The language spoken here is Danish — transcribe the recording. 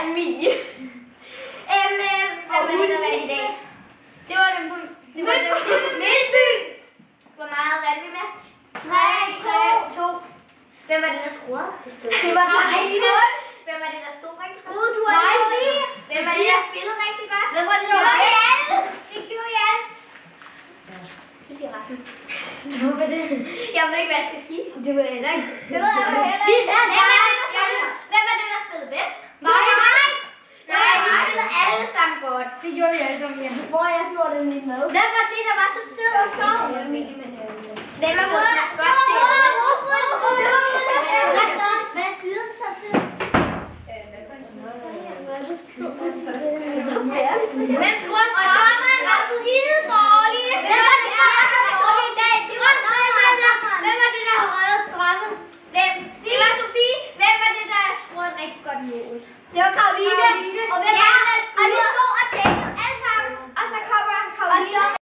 Emilie. Hvad var det, der vandt i dag? Det var dem på... Det var dem på Midtby. Hvor meget vandt vi med? 3, 2. Hvem var det, der scorede? Det var Line. Hvem var det, der stod rigtig godt? Gud, du er lige. Hvem var det, der spillede rigtig godt? Hvem var det, der var alle? Det gjorde jeg. Du siger resten. Hvad var det? Jeg ved ikke, hvad jeg skal sige. Det ved jeg heller ikke. Det ved jeg heller ikke. Hvem var det, der spillede bedst? Mig. Nej, vi spillede alle sammen godt. Det gjorde vi alle sammen, ja. Hvor jeg gjorde det lige med. Hvem var det, der var så sød og sov? Hvem er vores maskot? Hvad er siden så til? Hvem scorede strammeren var skide dårlig? Hvem var det, der var så dårlig i dag? Det var Hvem var det, der har reddet strammen? Det var Sofie. Hvem var det, der scorede rigtig godt mål? Det var Karoline.